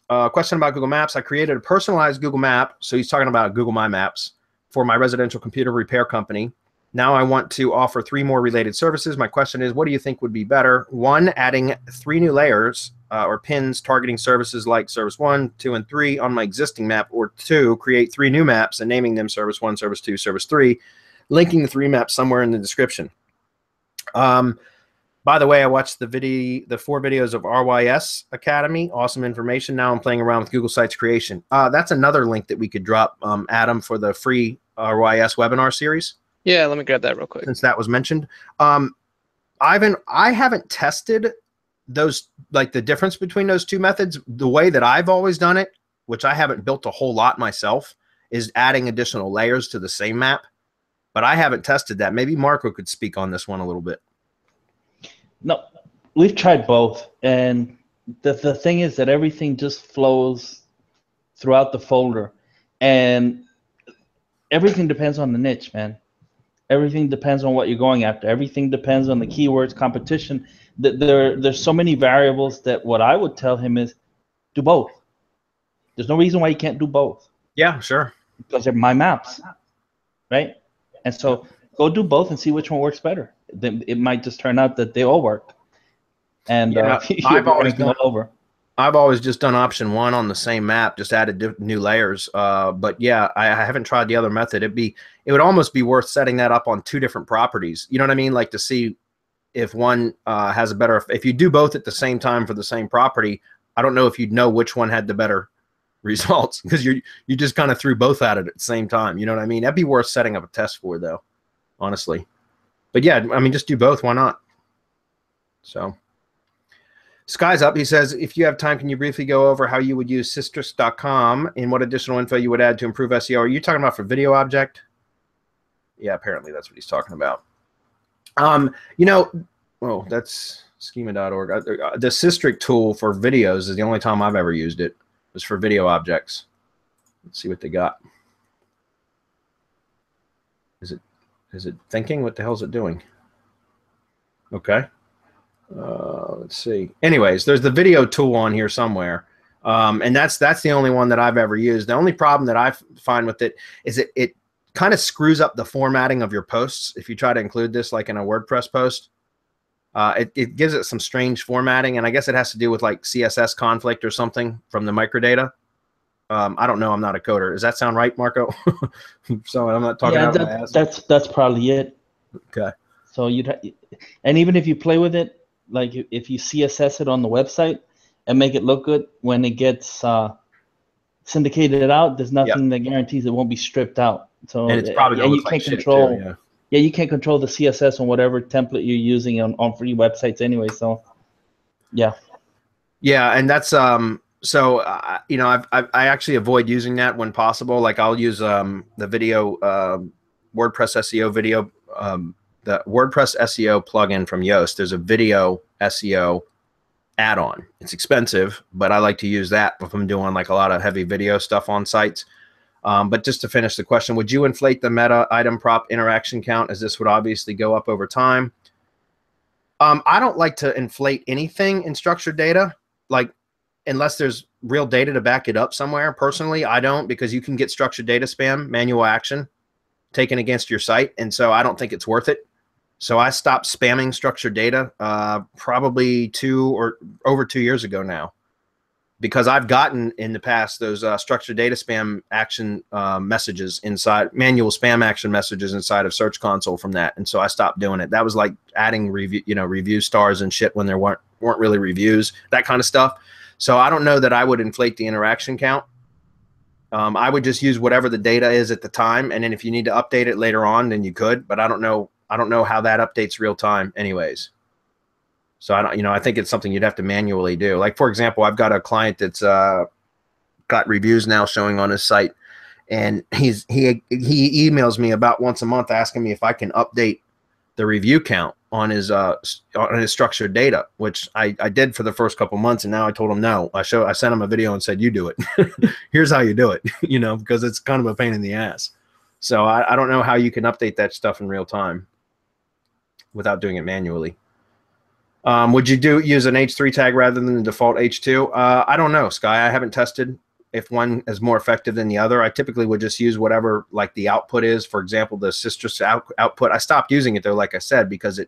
Speaker 7: Question about Google Maps. I created a personalized Google map. So he's talking about Google My Maps for my residential computer repair company. Now I want to offer 3 more related services. My question is, what do you think would be better? 1, adding 3 new layers or pins targeting services like Service 1, 2, and 3 on my existing map, or 2, create 3 new maps and naming them Service 1, Service 2, Service 3, linking the 3 maps somewhere in the description. By the way, I watched the 4 videos of RYS Academy. Awesome information. Now I'm playing around with Google Sites creation. That's another link that we could drop, Adam, for the free RYS webinar series.
Speaker 3: Yeah, let me grab that real quick.
Speaker 7: Since that was mentioned. Ivan, I haven't tested those, like the difference between those 2 methods. The way that I've always done it, which I haven't built a whole lot myself, is adding additional layers to the same map. But I haven't tested that. Maybe Marco could speak on this one a little bit.
Speaker 6: No, we've tried both. And the thing is that everything just flows throughout the folder. And everything depends on the niche, man. Everything depends on what you're going after. Everything depends on the keywords, competition. There's so many variables that what I would tell him is do both. There's no reason why you can't do both.
Speaker 7: Yeah, sure.
Speaker 6: Because they're my maps, right? And so go do both and see which one works better. Then it might just turn out that they all work. And
Speaker 7: yeah,
Speaker 6: I've
Speaker 7: always just done option 1 on the same map, just added new layers. But yeah, I haven't tried the other method. It would almost be worth setting that up on 2 different properties. You know what I mean? Like to see if one has a better. If you do both at the same time for the same property, I don't know if you'd know which one had the better results, because you just kind of threw both at it at the same time. You know what I mean? That'd be worth setting up a test for, though, honestly. But yeah, I mean, just do both. Why not? So Sky's up. He says, if you have time, can you briefly go over how you would use systrix.com and what additional info you would add to improve SEO? Are you talking about for video object? Yeah, apparently that's what he's talking about. You know, oh, that's schema.org. The Systrix tool for videos is the only time I've ever used it. It was for video objects. Let's see what they got. Is it thinking? What the hell is it doing? Okay. Let's see. Anyways, there's the video tool on here somewhere. And that's the only one that I've ever used. The only problem that I find with it is it kind of screws up the formatting of your posts. If you try to include this like in a WordPress post, it gives it some strange formatting. And I guess it has to do with like CSS conflict or something from the microdata. I don't know. I'm not a coder. Does that sound right, Marco? So I'm not talking out of my ass.
Speaker 6: That's probably it.
Speaker 7: Okay.
Speaker 6: So and even if you play with it, like if you CSS it on the website and make it look good, when it gets syndicated out, there's nothing that guarantees it won't be stripped out. So
Speaker 7: and it's probably gonna look like shit too,
Speaker 6: yeah, you can't control the CSS on whatever template you're using on free websites anyway. So yeah. Yeah,
Speaker 7: and that's so you know, I actually avoid using that when possible. Like I'll use the video WordPress SEO video, the WordPress SEO plugin from Yoast. There's a video SEO add-on. It's expensive, but I like to use that if I'm doing like a lot of heavy video stuff on sites. But just to finish the question, would you inflate the meta item prop interaction count, as this would obviously go up over time? I don't like to inflate anything in structured data, like unless there's real data to back it up somewhere. Personally, I don't, because you can get structured data spam, manual action taken against your site. And so I don't think it's worth it. So I stopped spamming structured data probably over 2 years ago now, because I've gotten in the past those structured data spam action messages inside, manual spam action messages inside of Search Console from that. And so I stopped doing it. That was like adding review stars and shit when there weren't really reviews, that kind of stuff. So I don't know that I would inflate the interaction count. I would just use whatever the data is at the time. And then if you need to update it later on, then you could, but I don't know I don't know how that updates real time anyways. So I don't, you know, I think it's something you'd have to manually do. Like, for example, I've got a client that's got reviews now showing on his site, and he emails me about once a month asking me if I can update the review count on his structured data, which I did for the first couple months, and now I told him no. I sent him a video and said, you do it. Here's how you do it, you know, because it's kind of a pain in the ass. So I don't know how you can update that stuff in real time without doing it manually. Would you use an H3 tag rather than the default H2? I don't know, Sky. I haven't tested if one is more effective than the other. I typically would just use whatever like the output is. For example, the Citrus output. I stopped using it though, like I said, because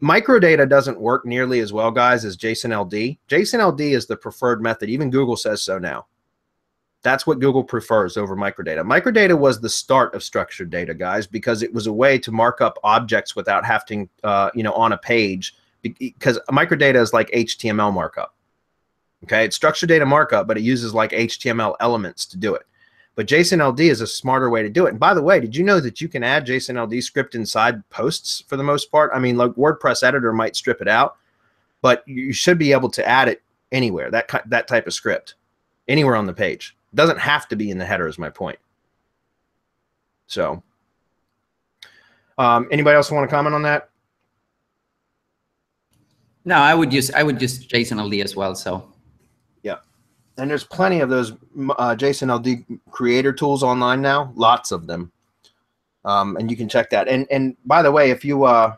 Speaker 7: microdata doesn't work nearly as well, guys, as JSON LD. JSON LD is the preferred method. Even Google says so now. That's what Google prefers over microdata. Microdata was the start of structured data, guys, because it was a way to mark up objects without having, you know, on a page. Because microdata is like HTML markup. Okay, it's structured data markup, but it uses like HTML elements to do it. But JSON LD is a smarter way to do it. And by the way, did you know that you can add JSON LD script inside posts for the most part? I mean, like WordPress editor might strip it out, but you should be able to add it anywhere, that type of script, anywhere on the page. It doesn't have to be in the header is my point. So anybody else want to comment on that?
Speaker 5: No, I would use JSON LD as well. So
Speaker 7: yeah, and there's plenty of those JSON LD creator tools online now, lots of them, and you can check that. And by the way, if you want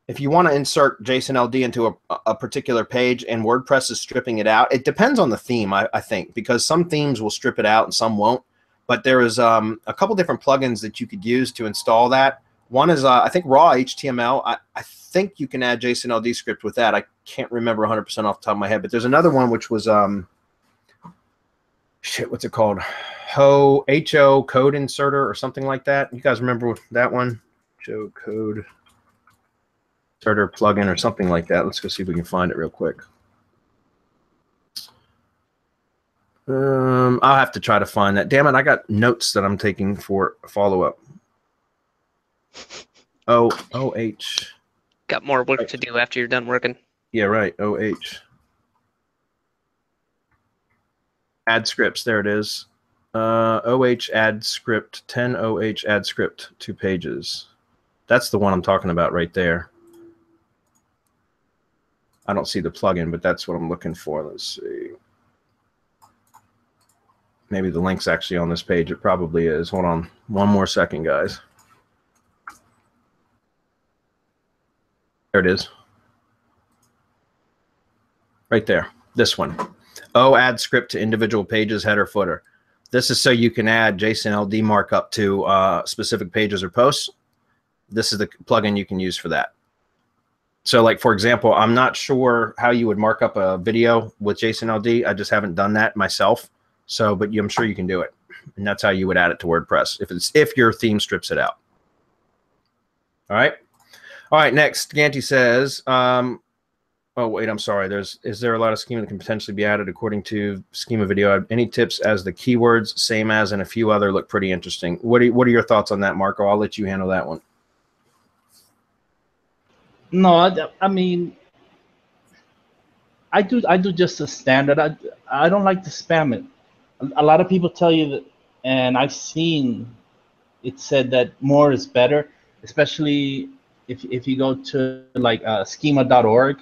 Speaker 7: to insert JSON LD into a particular page and WordPress is stripping it out, it depends on the theme, I think, because some themes will strip it out and some won't. But there is a couple different plugins that you could use to install that. One is I think raw HTML. I think you can add JSON LD script with that. I can't remember 100% off the top of my head, but there's another one which was shit, what's it called? HO code inserter or something like that. You guys remember that one? HO code inserter plugin or something like that. Let's go see if we can find it real quick. I'll have to try to find that. Damn it, I got notes that I'm taking for follow-up. OH.
Speaker 3: Got more work to do after you're done working.
Speaker 7: Yeah, right. OH. Add scripts. There it is. OH add script. 10 OH add script. 2 pages. That's the one I'm talking about right there. I don't see the plugin, but that's what I'm looking for. Let's see. Maybe the link's actually on this page. It probably is. Hold on. One more second, guys. There it is. Right there. This one. Add script to individual pages, header, footer. This is so you can add JSON LD markup to specific pages or posts. This is the plugin you can use for that. So like, for example, I'm not sure how you would mark up a video with JSON LD. I just haven't done that myself. So, but I'm sure you can do it. And that's how you would add it to WordPress if your theme strips it out. All right. All right, next, Ganti says, oh, wait, I'm sorry. Is there a lot of schema that can potentially be added according to schema video? Any tips as the keywords, same as, and a few other look pretty interesting. What are your thoughts on that, Marco? I'll let you handle that one.
Speaker 6: No, I mean, I do just a standard. I don't like to spam it. A lot of people tell you that, and I've seen it said that more is better, especially if you go to like schema.org,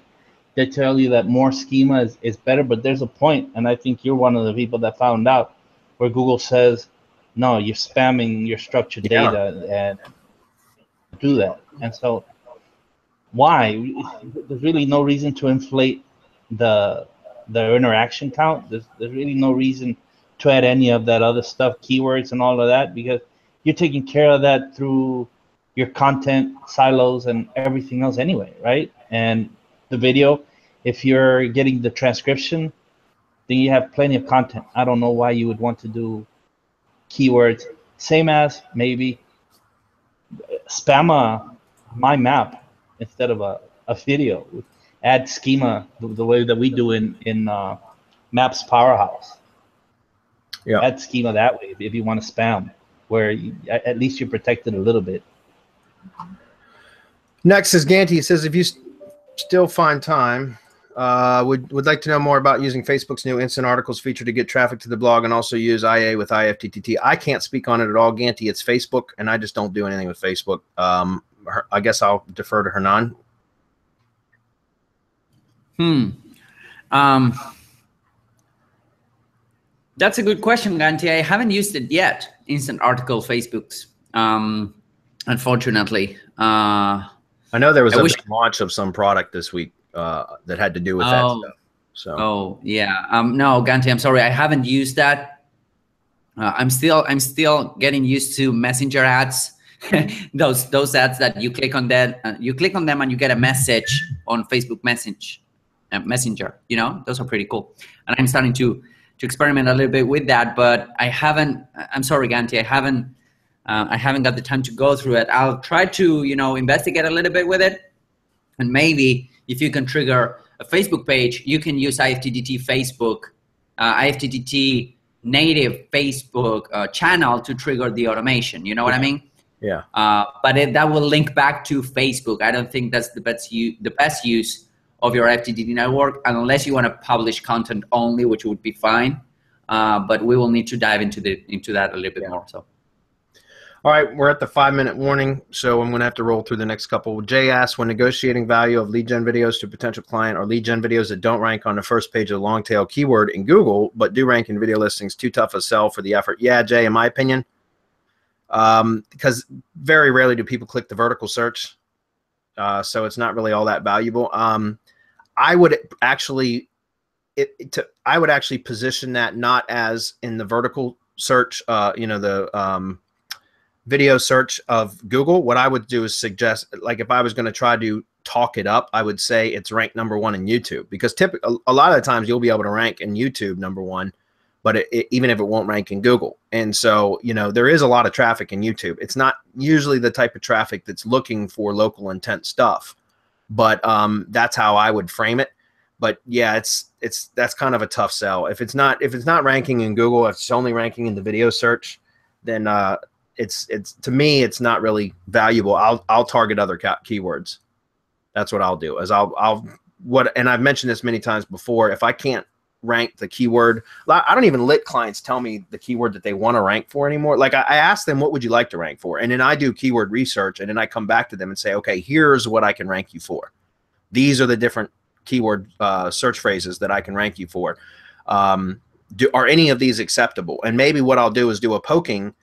Speaker 6: they tell you that more schema is better, but there's a point, and I think you're one of the people that found out, where Google says, no, you're spamming your structured data and do that. And so why? There's really no reason to inflate the interaction count. There's really no reason to add any of that other stuff, keywords and all of that, because you're taking care of that through your content silos and everything else anyway, right? And the video, if you're getting the transcription, then you have plenty of content. I don't know why you would want to do keywords. Same as maybe spam my map instead of a video. Add schema the way that we do in Maps Powerhouse. Yeah. Add schema that way if you want to spam, where at least you're protected a little bit.
Speaker 7: Next is Ganti. He says, if you still find time, would like to know more about using Facebook's new instant articles feature to get traffic to the blog and also use IA with IFTTT. I can't speak on it at all, Ganti. It's Facebook, and I just don't do anything with Facebook. I guess I'll defer to Hernan.
Speaker 5: That's a good question, Ganti. I haven't used it yet, instant article Facebooks, unfortunately.
Speaker 7: I know there was a big launch of some product this week that had to do with that stuff. So.
Speaker 5: Yeah. No, Ganti, I'm sorry. I haven't used that. I'm still getting used to messenger ads. those ads that you click on that you click on them and you get a message on Facebook Messenger. You know, those are pretty cool. And I'm starting to experiment a little bit with that, but I haven't. I'm sorry, Ganti. I haven't got the time to go through it. I'll try to, investigate a little bit with it. And maybe if you can trigger a Facebook page, you can use IFTTT Facebook, IFTTT native Facebook channel to trigger the automation. You know what I mean?
Speaker 7: Yeah.
Speaker 5: But that will link back to Facebook. I don't think that's the best use of your IFTTT network, unless you want to publish content only, which would be fine. But we will need to dive into that a little bit more. So.
Speaker 7: All right, we're at the 5-minute warning, so I'm going to have to roll through the next couple. Jay asks, when negotiating value of lead gen videos to a potential client or lead gen videos that don't rank on the first page of the long tail keyword in Google, but do rank in video listings, too tough a sell for the effort? Yeah, Jay, in my opinion, because very rarely do people click the vertical search, so it's not really all that valuable. I would actually position that not as in the vertical search, the video search of Google. What I would do is suggest, like, if I was going to try to talk it up, I would say it's ranked #1 in YouTube, because a lot of the times you'll be able to rank in YouTube #1, but even if it won't rank in Google. And so, there is a lot of traffic in YouTube. It's not usually the type of traffic that's looking for local intent stuff, but that's how I would frame it. But yeah, that's kind of a tough sell. If it's not ranking in Google, if it's only ranking in the video search, then to me, it's not really valuable. I'll target other keywords. That's what I'll do. And I've mentioned this many times before. If I can't rank the keyword, I don't even let clients tell me the keyword that they want to rank for anymore. Like, I ask them, what would you like to rank for? And then I do keyword research, and then I come back to them and say, okay, here's what I can rank you for. These are the different keyword search phrases that I can rank you for. Are any of these acceptable? And maybe what I'll do is do a poking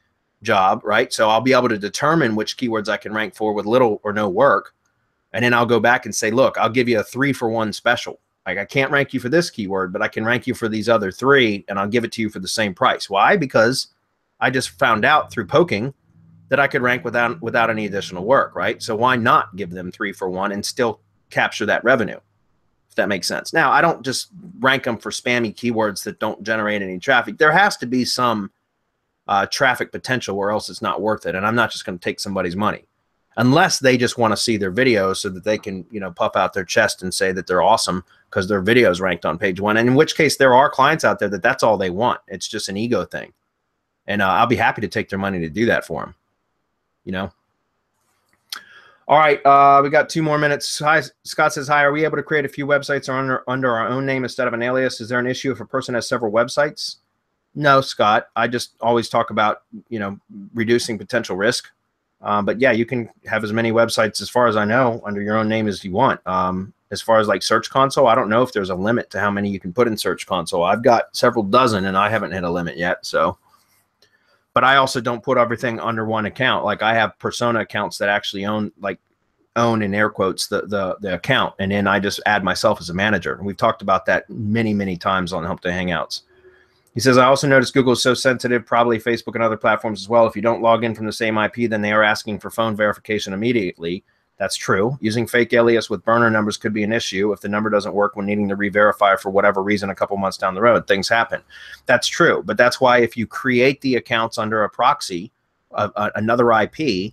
Speaker 7: job, right? So I'll be able to determine which keywords I can rank for with little or no work. And then I'll go back and say, look, I'll give you a 3-for-1 special. Like, I can't rank you for this keyword, but I can rank you for these other 3, and I'll give it to you for the same price. Why? Because I just found out through poking that I could rank without any additional work, right? So why not give them 3-for-1 and still capture that revenue, if that makes sense? Now, I don't just rank them for spammy keywords that don't generate any traffic. There has to be some traffic potential, or else it's not worth it. And I'm not just going to take somebody's money unless they just want to see their videos so that they can, puff out their chest and say that they're awesome because their videos ranked on page 1. And in which case, there are clients out there that's all they want. It's just an ego thing. And I'll be happy to take their money to do that for them, All right, we got 2 more minutes. Hi, Scott says, hi, are we able to create a few websites under our own name instead of an alias? Is there an issue if a person has several websites? No, Scott. I just always talk about, reducing potential risk. But yeah, you can have as many websites, as far as I know, under your own name as you want. As far as like Search Console, I don't know if there's a limit to how many you can put in Search Console. I've got several dozen and I haven't hit a limit yet. So, but I also don't put everything under one account. Like, I have persona accounts that actually own in air quotes the account, and then I just add myself as a manager. And we've talked about that many times on Hump Day Hangouts. He says, I also noticed Google is so sensitive, probably Facebook and other platforms as well. If you don't log in from the same IP, then they are asking for phone verification immediately. That's true. Using fake alias with burner numbers could be an issue if the number doesn't work when needing to re-verify for whatever reason a couple months down the road. Things happen. That's true. But that's why if you create the accounts under a proxy, another IP,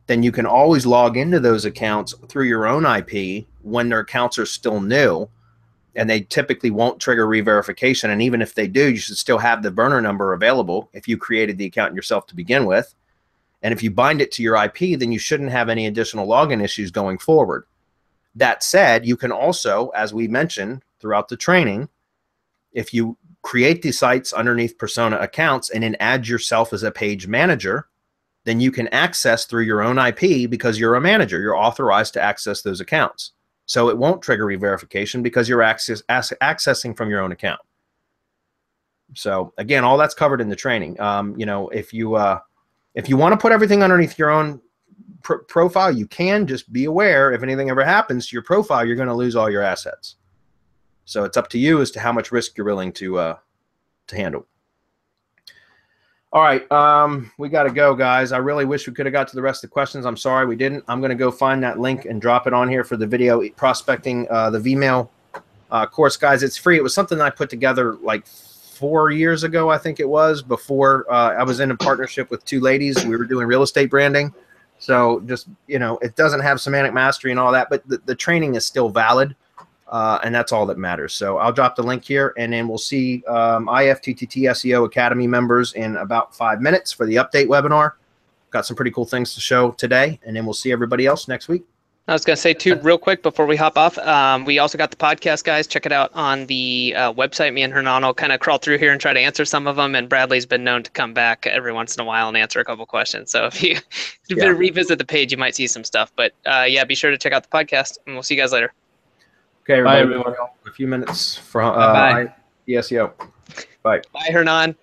Speaker 7: then you can always log into those accounts through your own IP when their accounts are still new. And they typically won't trigger re-verification. And even if they do, you should still have the burner number available if you created the account yourself to begin with. And if you bind it to your IP, then you shouldn't have any additional login issues going forward. That said, you can also, as we mentioned throughout the training, if you create these sites underneath persona accounts and then add yourself as a page manager, then you can access through your own IP because you're a manager. You're authorized to access those accounts. So it won't trigger re-verification because you're accessing from your own account. So again, all that's covered in the training. You know, if you want to put everything underneath your own profile, you can. Just be aware, if anything ever happens to your profile, you're going to lose all your assets. So it's up to you as to how much risk you're willing to handle. All right, we got to go, guys. I really wish we could have got to the rest of the questions. I'm sorry we didn't. I'm going to go find that link and drop it on here for the video prospecting the Vmail course, guys. It's free. It was something I put together like 4 years ago, I think it was, before I was in a partnership with two ladies. We were doing real estate branding. So just, you know, it doesn't have semantic mastery and all that, but the training is still valid. And that's all that matters. So I'll drop the link here, and then we'll see IFTTT SEO Academy members in about 5 minutes for the update webinar. Got some pretty cool things to show today, and then we'll see everybody else next week.
Speaker 3: I was going to say, too, real quick before we hop off, we also got the podcast, guys. Check it out on the website. Me and Hernan will kind of crawl through here and try to answer some of them, and Bradley's been known to come back every once in a while and answer a couple questions. So if you revisit the page, you might see some stuff. But, yeah, be sure to check out the podcast, and we'll see you guys later.
Speaker 7: Okay, everybody.
Speaker 6: Bye, everyone.
Speaker 7: A few minutes from
Speaker 5: Bye.
Speaker 7: SEO. Bye.
Speaker 3: Bye, Hernan.